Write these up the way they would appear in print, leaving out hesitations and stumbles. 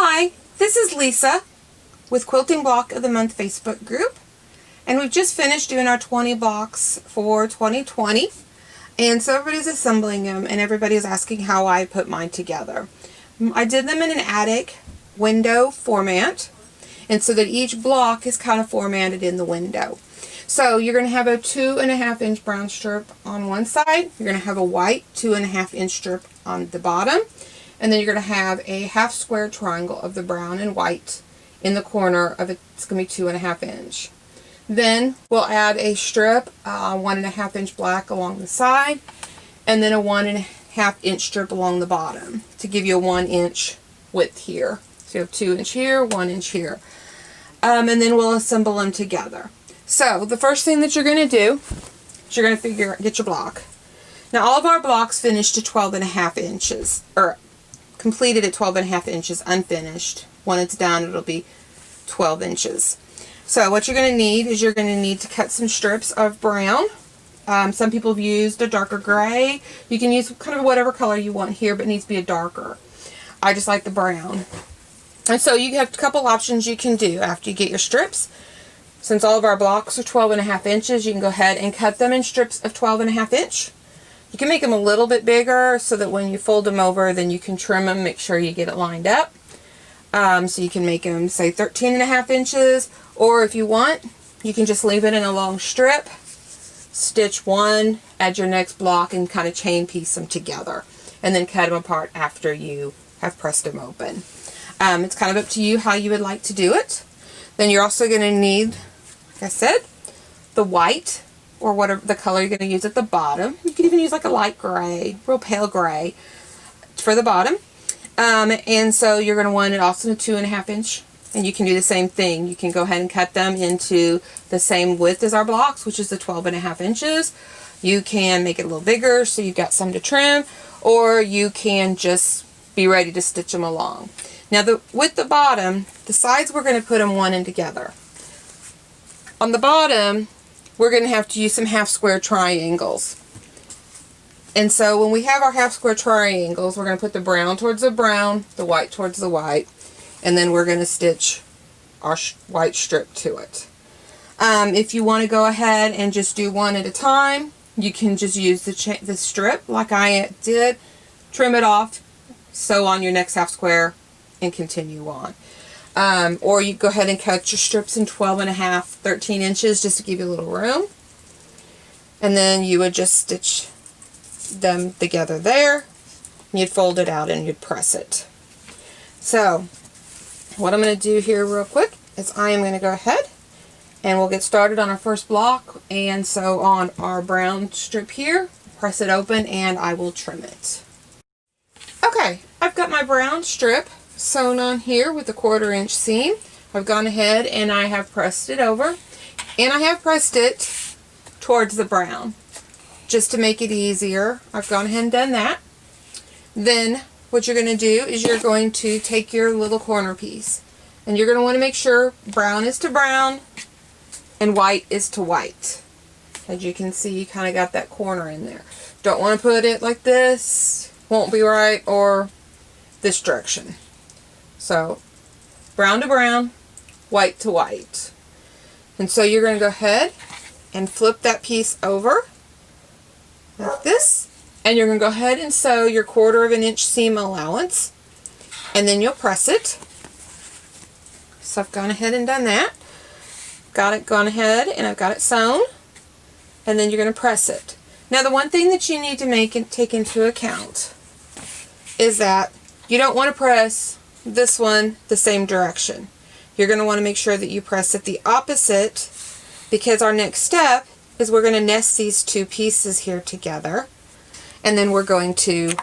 Hi, this is Lisa with Quilting Block of the Month Facebook group, and we've just finished doing our 20 blocks for 2020, and so everybody's assembling them and everybody's asking how I put mine together. I did them in an attic window format, and so that each block is kind of formatted in the window. So you're going to have a 2.5 inch brown strip on one side, you're going to have a white 2.5 inch strip on the bottom, and then you're going to have a half square triangle of the brown and white in the corner of it. It's going to be 2.5 inch. Then we'll add a strip, 1.5 inch black along the side, and then a 1.5 inch strip along the bottom to give you a 1 inch width here. So you have 2 inch here, 1 inch here. And then we'll assemble them together. So the first thing that you're going to do is you're going to get your block. Now all of our blocks finished to 12.5 inches, or completed at 12.5 inches unfinished. When it's done, it'll be 12 inches. So what you're going to need is you're going to need to cut some strips of brown. Some people have used a darker gray. You can use kind of whatever color you want here, but it needs to be a darker. I just like the brown. And so you have a couple options you can do after you get your strips. Since all of our blocks are 12.5 inches, you can go ahead and cut them in strips of 12.5 inch. You can make them a little bit bigger so that when you fold them over, then you can trim them, make sure you get it lined up. So you can make them, say, 13.5 inches, or if you want, you can just leave it in a long strip, stitch one, add your next block, and kind of chain piece them together, and then cut them apart after you have pressed them open. It's kind of up to you how you would like to do it. Then you're also going to need, like I said, the white, or whatever the color you're going to use at the bottom. You can even use like a light gray, real pale gray for the bottom. And so you're going to want it also in a 2.5 inch. And you can do the same thing. You can go ahead and cut them into the same width as our blocks, which is the 12.5 inches. You can make it a little bigger so you've got some to trim, or you can just be ready to stitch them along. Now with the bottom, the sides we're going to put them one in together. On the bottom, we're going to have to use some half square triangles. And so when we have our half square triangles, we're going to put the brown towards the brown, the white towards the white, and then we're going to stitch our white strip to it. If you want to go ahead and just do one at a time, you can just use the strip like I did, trim it off, sew on your next half square, and continue on. Or you go ahead and cut your strips in 12.5, 13 inches just to give you a little room. And then you would just stitch them together there. And you'd fold it out and you'd press it. So what I'm going to do here real quick is I am going to go ahead and we'll get started on our first block. And so on our brown strip here, press it open and I will trim it. Okay, I've got my brown strip sewn on here with a 1/4 inch seam. I've gone ahead and I have pressed it over, and I have pressed it towards the brown just to make it easier. I've gone ahead and done that. Then what you're going to do is you're going to take your little corner piece, and you're going to want to make sure brown is to brown and white is to white. As you can see, you kind of got that corner in there. Don't want to put it like this, won't be right, or this direction. So brown to brown, white to white. And so you're going to go ahead and flip that piece over like this, and you're going to go ahead and sew your 1/4 inch seam allowance, and then you'll press it. So I've gone ahead and done that. Gone ahead and I've got it sewn, and then you're going to press it. Now the one thing that you need to take into account is that you don't want to press this one the same direction. You're going to want to make sure that you press it the opposite, because our next step is we're going to nest these two pieces here together, and then we're going to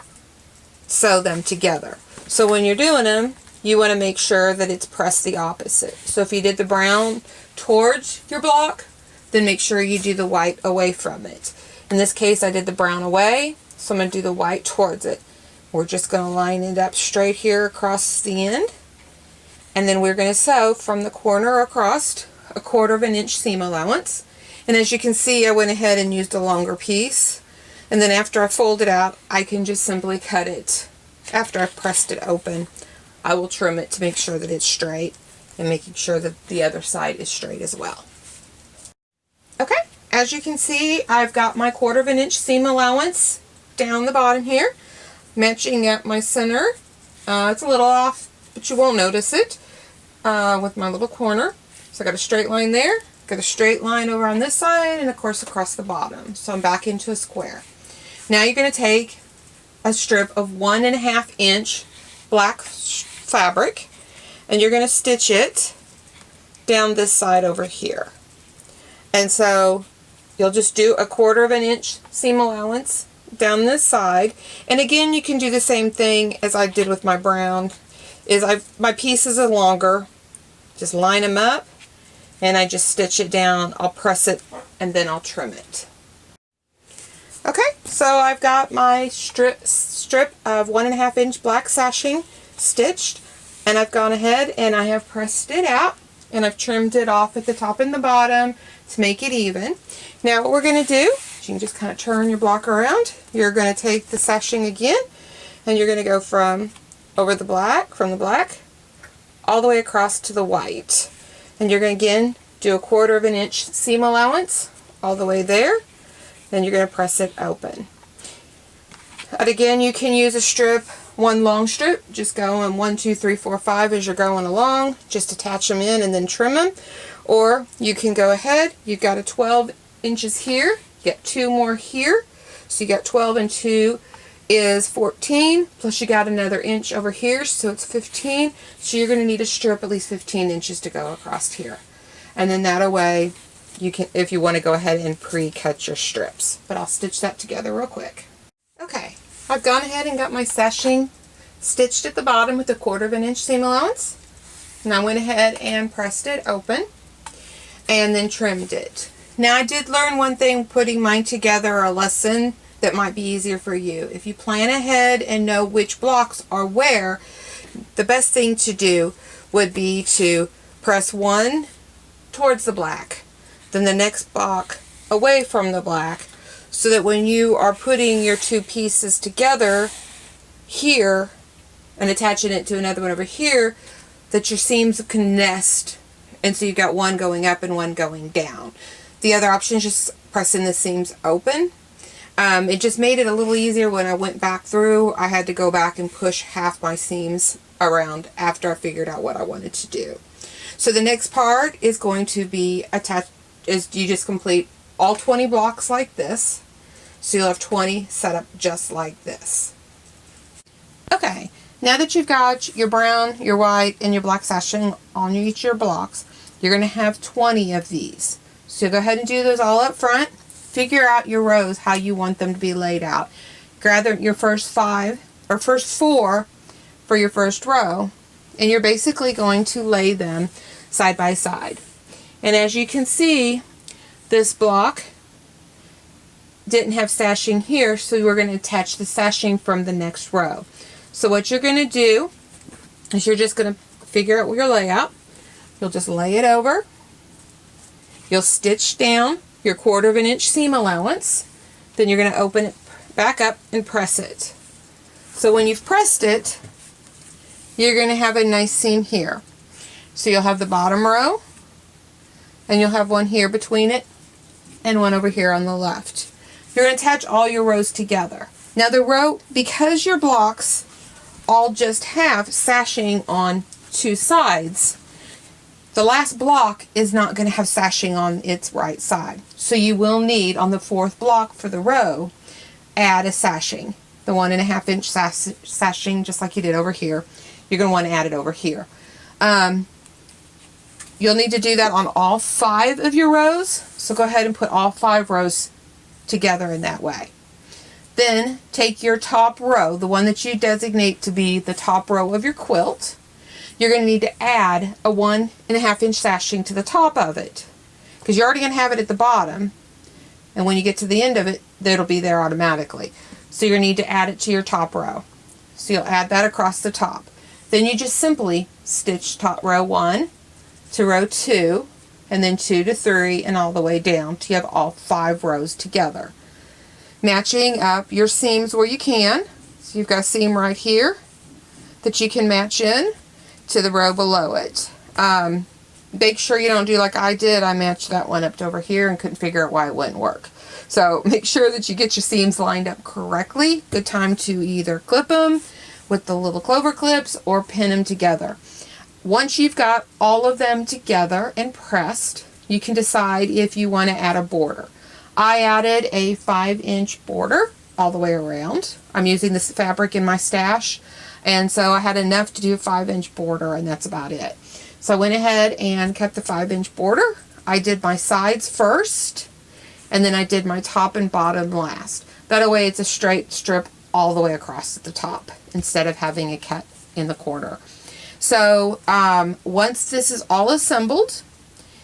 sew them together. So when you're doing them, you want to make sure that it's pressed the opposite. So if you did the brown towards your block, then make sure you do the white away from it. In this case, I did the brown away, so I'm going to do the white towards it. We're just going to line it up straight here across the end, and then we're going to sew from the corner across a 1/4 inch seam allowance. And as you can see, I went ahead and used a longer piece, and then after I fold it out, I can just simply cut it after I've pressed it open I will trim it to make sure that it's straight and making sure that the other side is straight as well. Okay, as you can see, I've got my 1/4 inch seam allowance down the bottom here, matching up my center. It's a little off, but you won't notice it with my little corner. So I got a straight line there, got a straight line over on this side, and of course across the bottom. So I'm back into a square. Now you're going to take a strip of 1.5 inch black fabric, and you're going to stitch it down this side over here. And so you'll just do a 1/4 inch seam allowance down this side. And again, you can do the same thing as I did with my brown. My pieces are longer. Just line them up, and I just stitch it down. I'll press it, and then I'll trim it. Okay, so I've got my strip of 1.5 inch black sashing stitched, and I've gone ahead and I have pressed it out, and I've trimmed it off at the top and the bottom to make it even. Now what we're going to do, you can just kind of turn your block around. You're going to take the sashing again, and you're going to go from the black all the way across to the white. And you're going to again do a 1/4 inch seam allowance all the way there. Then you're going to press it open. And again, you can use a strip, one long strip, just going 1, 2, 3, 4, 5 as you're going along. Just attach them in and then trim them. Or you can go ahead, you've got a 12 inches here, you got 2 more here. So you got 12 and 2 is 14, plus you got another inch over here, so it's 15. So you're going to need a strip at least 15 inches to go across here. And then that way, you can, if you want to go ahead and pre-cut your strips. But I'll stitch that together real quick. Okay, I've gone ahead and got my sashing stitched at the bottom with a 1/4 inch seam allowance. And I went ahead and pressed it open and then trimmed it. Now I did learn one thing putting mine together, a lesson that might be easier for you. If you plan ahead and know which blocks are where, the best thing to do would be to press one towards the black, then the next block away from the black, so that when you are putting your 2 pieces together here and attaching it to another one over here, that your seams can nest, and so you've got one going up and one going down. The other option is just pressing the seams open. It just made it a little easier when I went back through. I had to go back and push half my seams around after I figured out what I wanted to do. So the next part is going to be you just complete all 20 blocks like this. So you'll have 20 set up just like this. Okay, now that you've got your brown, your white, and your black sashing on each of your blocks, you're going to have 20 of these. So go ahead and do those all up front. Figure out your rows, how you want them to be laid out. Gather your first 4 for your first row, and you're basically going to lay them side by side. And as you can see, this block didn't have sashing here, so we're going to attach the sashing from the next row. So what you're going to do is you're just going to figure out your layout. You'll just lay it over. You'll stitch down your 1/4 inch seam allowance. Then you're going to open it back up and press it. So when you've pressed it, you're going to have a nice seam here. So you'll have the bottom row, and you'll have one here between it, and one over here on the left. You're going to attach all your rows together. Now the row, because your blocks all just have sashing on 2 sides, the last block is not going to have sashing on its right side. So you will need, on the 4th block for the row, add a sashing. The 1.5 inch sashing, just like you did over here. You're going to want to add it over here. You'll need to do that on all 5 of your rows. So go ahead and put all 5 rows together in that way. Then take your top row, the one that you designate to be the top row of your quilt. You're going to need to add a 1.5 inch sashing to the top of it, because you're already going to have it at the bottom, and when you get to the end of it, it'll be there automatically. So you're going to need to add it to your top row. So you'll add that across the top. Then you just simply stitch top row 1 to row 2, and then 2 to 3, and all the way down till you have all 5 rows together. Matching up your seams where you can. So you've got a seam right here, that you can match in to the row below it. Make sure you don't do like I did. I matched that one up to over here and couldn't figure out why it wouldn't work. So make sure that you get your seams lined up correctly. Good time to either clip them with the little clover clips or pin them together. Once you've got all of them together and pressed, you can decide if you want to add a border. I added a 5-inch border all the way around. I'm using this fabric in my stash, and so I had enough to do a 5-inch border, and that's about it. So I went ahead and cut the 5-inch border. I did my sides first, and then I did my top and bottom last. That way it's a straight strip all the way across at the top instead of having a cut in the corner. So once this is all assembled,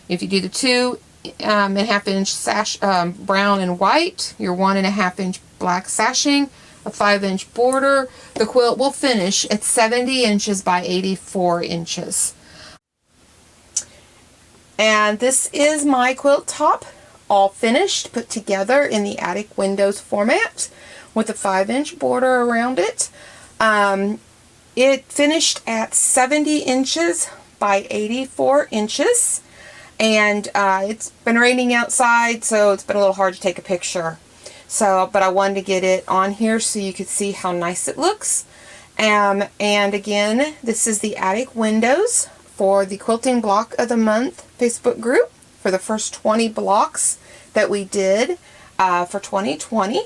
if you do the 2.5 inch sash, brown and white, your 1.5 inch black sashing, a 5-inch border, the quilt will finish at 70 inches by 84 inches. And this is my quilt top, all finished, put together in the attic windows format with a 5-inch border around it. It finished at 70 inches by 84 inches. And it's been raining outside, so it's been a little hard to take a picture. So, but I wanted to get it on here so you could see how nice it looks. And again, this is the attic windows for the Quilting Block of the Month Facebook group for the first 20 blocks that we did for 2020.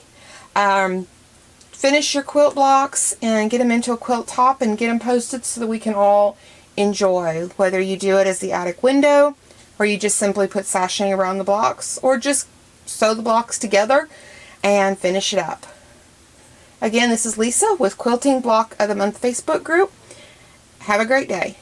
Finish your quilt blocks and get them into a quilt top and get them posted so that we can all enjoy, whether you do it as the attic window or you just simply put sashing around the blocks or just sew the blocks together and finish it up. Again, this is Lisa with Quilting Block of the Month Facebook group. Have a great day.